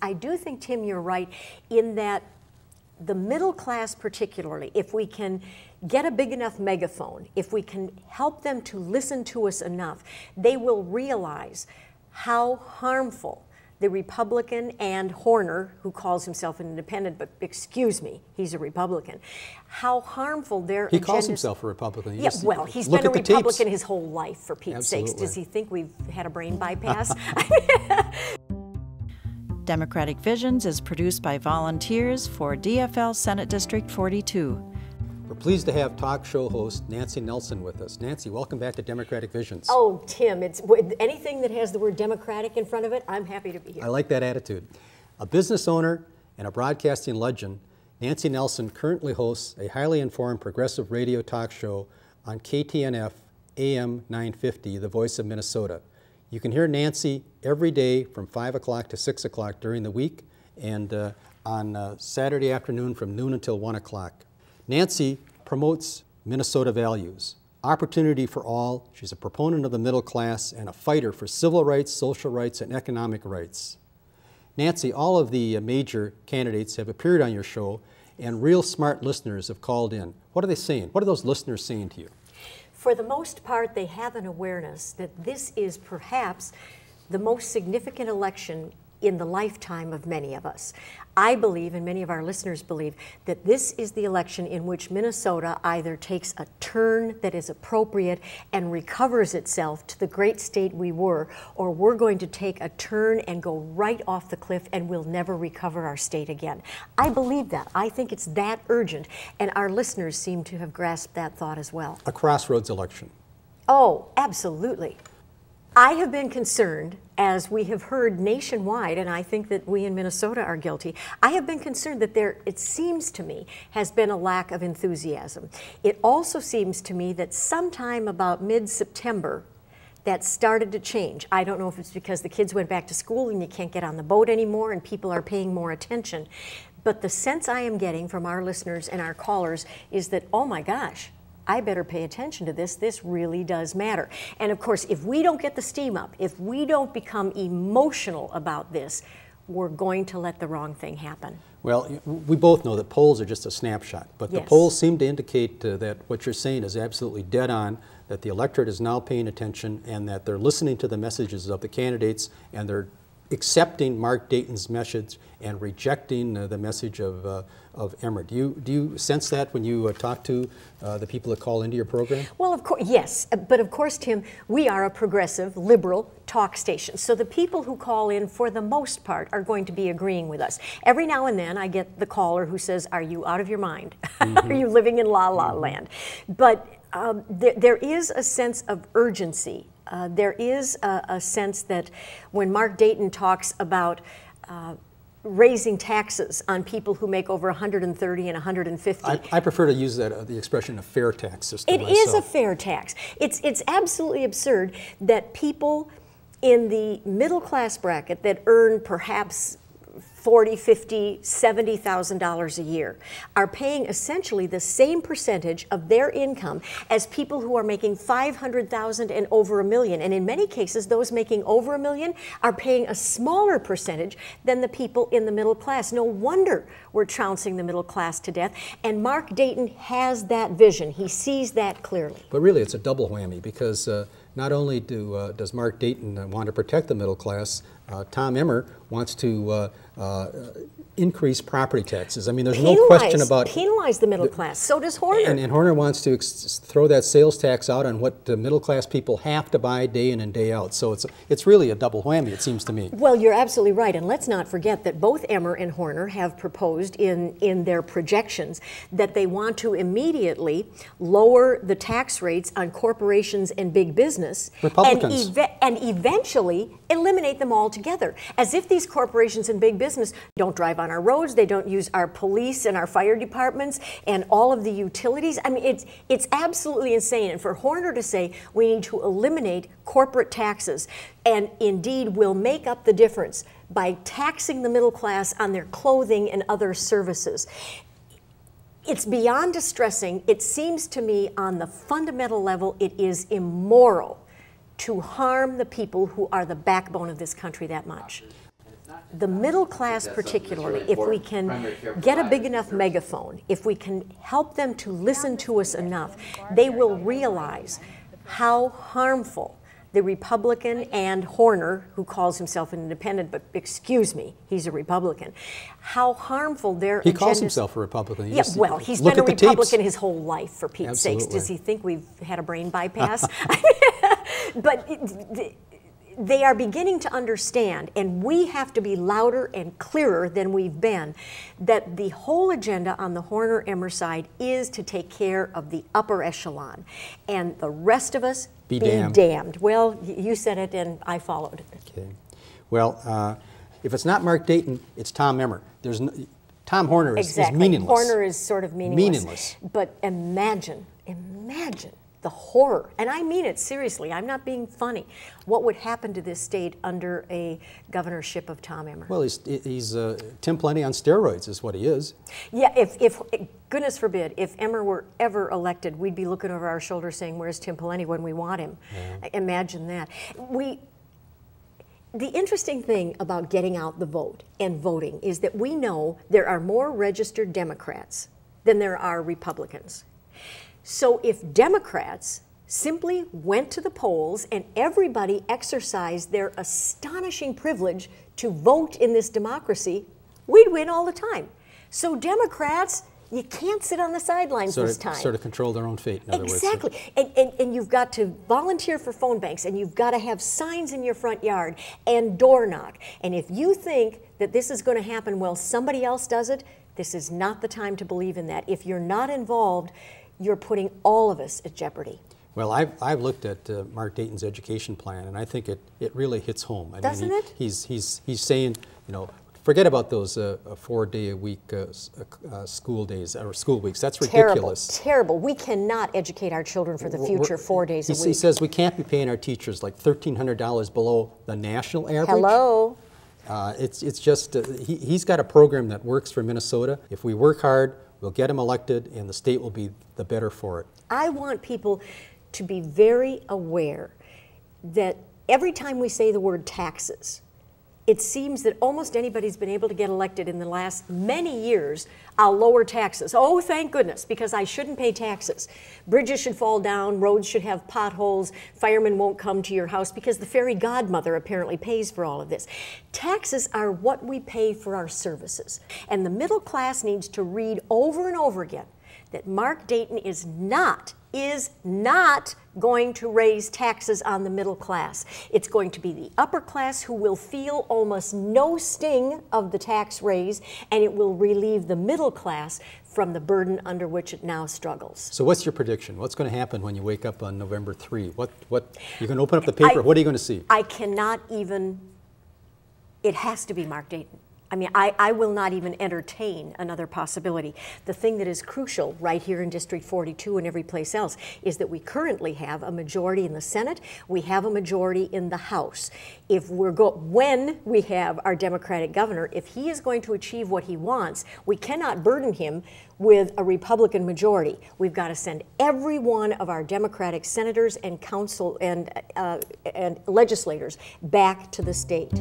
I do think, Tim, you're right in that the middle class particularly, if we can get a big enough megaphone, if we can help them to listen to us enough, they will realize how harmful the Republican and Horner, who calls himself an independent, but excuse me, he's a Republican, how harmful their He calls himself a Republican. Yeah, well, he's been a Republican his whole life, for Pete's sakes. Does he think we've had a brain bypass? Democratic Visions is produced by volunteers for DFL Senate District 42. We're pleased to have talk show host Nancy Nelson with us. Nancy, welcome back to Democratic Visions. Oh, Tim, it's anything that has the word Democratic in front of it, I'm happy to be here. I like that attitude. A business owner and a broadcasting legend, Nancy Nelson currently hosts a highly informed progressive radio talk show on KTNF AM 950, the voice of Minnesota. You can hear Nancy every day from 5 o'clock to 6 o'clock during the week, and on Saturday afternoon from noon until 1 o'clock. Nancy promotes Minnesota values, opportunity for all. She's a proponent of the middle class and a fighter for civil rights, social rights, and economic rights. Nancy, all of the major candidates have appeared on your show, and real smart listeners have called in. What are they saying? What are those listeners saying to you? For the most part, they have an awareness that this is perhaps the most significant election in the lifetime of many of us. I believe, and many of our listeners believe, that this is the election in which Minnesota either takes a turn that is appropriate and recovers itself to the great state we were, or we're going to take a turn and go right off the cliff and we'll never recover our state again. I believe that. I think it's that urgent, and our listeners seem to have grasped that thought as well. A crossroads election. Oh, absolutely. I have been concerned, as we have heard nationwide, and I think that we in Minnesota are guilty, I have been concerned that there, it seems to me, has been a lack of enthusiasm. It also seems to me that sometime about mid-September, that started to change. I don't know if it's because the kids went back to school and you can't get on the boat anymore and people are paying more attention. But the sense I am getting from our listeners and our callers is that, oh my gosh, I better pay attention to this. This really does matter. And of course, if we don't get the steam up, if we don't become emotional about this, we're going to let the wrong thing happen. Well, we both know that polls are just a snapshot, but Yes. the polls seem to indicate that what you're saying is absolutely dead on, that the electorate is now paying attention and that they're listening to the messages of the candidates and they're accepting Mark Dayton's message and rejecting the message of Emmer. Do you sense that when you talk to the people that call into your program? Well, of course, yes. But of course, Tim, we are a progressive, liberal talk station. So the people who call in, for the most part, are going to be agreeing with us. Every now and then I get the caller who says, are you out of your mind? Are you living in la-la land? But there is a sense of urgency. There is a sense that when Mark Dayton talks about raising taxes on people who make over 130 and 150. I prefer to use that the expression a fair tax system. It is a fair tax. It's absolutely absurd that people in the middle class bracket that earn perhaps $40,000, $50,000, $70,000 a year are paying essentially the same percentage of their income as people who are making $500,000 and over $1 million. And in many cases, those making over $1 million are paying a smaller percentage than the people in the middle class. No wonder we're trouncing the middle class to death. And Mark Dayton has that vision. He sees that clearly. But really, it's a double whammy because not only does Mark Dayton want to protect the middle class, Tom Emmer wants to increase property taxes. I mean, there's no question about penalize the middle class. So does Horner. And Horner wants to throw that sales tax out on what the middle class people have to buy day in and day out. So it's really a double whammy, it seems to me. Well, you're absolutely right. And let's not forget that both Emmer and Horner have proposed in their projections that they want to immediately lower the tax rates on corporations and big business, Republicans. and eventually eliminate them altogether. As if these corporations and big business don't drive on our roads, they don't use our police and our fire departments and all of the utilities. I mean, it's absolutely insane. And for Horner to say we need to eliminate corporate taxes and indeed will make up the difference by taxing the middle class on their clothing and other services. It's beyond distressing. It seems to me on the fundamental level it is immoral to harm the people who are the backbone of this country that much. the middle class particularly, if we can get a big enough megaphone, if we can help them to listen to us enough, they will realize how harmful the Republican and Horner, who calls himself an independent, but excuse me, he's a Republican, how harmful their He calls himself a Republican. Yeah, well, he's been a Republican his whole life, for Pete's sakes. Does he think we've had a brain bypass? But they are beginning to understand, and we have to be louder and clearer than we've been, that the whole agenda on the Horner-Emmer side is to take care of the upper echelon, and the rest of us be damned. Well, you said it, and I followed. Okay. Well, if it's not Mark Dayton, it's Tom Emmer. Tom Horner is meaningless. Horner is sort of meaningless. But imagine the horror, and I mean it seriously, I'm not being funny, what would happen to this state under a governorship of Tom Emmer? Well, he's Tim Plenty on steroids is what he is. Yeah, if goodness forbid, if Emmer were ever elected, we'd be looking over our shoulder saying, where's Tim Plenty when we want him? Yeah. Imagine that. The interesting thing about getting out the vote and voting is that we know there are more registered Democrats than there are Republicans. So if Democrats simply went to the polls and everybody exercised their astonishing privilege to vote in this democracy, we'd win all the time. So Democrats, you can't sit on the sidelines this time. Sort of control their own fate, in other words. Exactly. And you've got to volunteer for phone banks, and you've got to have signs in your front yard and door knock. And if you think that this is going to happen while somebody else does it, this is not the time to believe in that. If you're not involved, you're putting all of us at jeopardy. Well, I've looked at Mark Dayton's education plan, and I think it really hits home. Doesn't it? He's saying, forget about those 4-day-a-week school days or school weeks. That's ridiculous. Terrible. We cannot educate our children for the future 4 days a week. He says we can't be paying our teachers like $1,300 below the national average. Hello. It's just he's got a program that works for Minnesota. If we work hard, we'll get him elected, and the state will be the better for it. I want people to be very aware that every time we say the word taxes, it seems that almost anybody's been able to get elected in the last many years. I'll lower taxes. Oh, thank goodness, because I shouldn't pay taxes. Bridges should fall down, roads should have potholes, firemen won't come to your house because the fairy godmother apparently pays for all of this. Taxes are what we pay for our services. And the middle class needs to read over and over again that Mark Dayton is not going to raise taxes on the middle class. It's going to be the upper class who will feel almost no sting of the tax raise, and it will relieve the middle class from the burden under which it now struggles. So what's your prediction? What's going to happen when you wake up on November 3? What you're going to open up the paper, what are you going to see? I cannot even, it has to be Mark Dayton. I mean, I will not even entertain another possibility. The thing that is crucial right here in District 42 and every place else is that we currently have a majority in the Senate, we have a majority in the House. When we have our Democratic governor, if he is going to achieve what he wants, we cannot burden him with a Republican majority. We've got to send every one of our Democratic senators and council and legislators back to the state.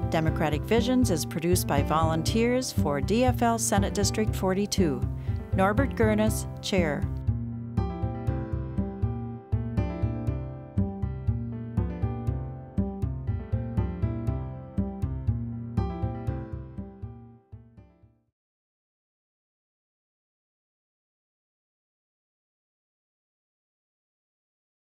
Democratic Visions is produced by volunteers for DFL Senate District 42. Norbert Gurnis, Chair.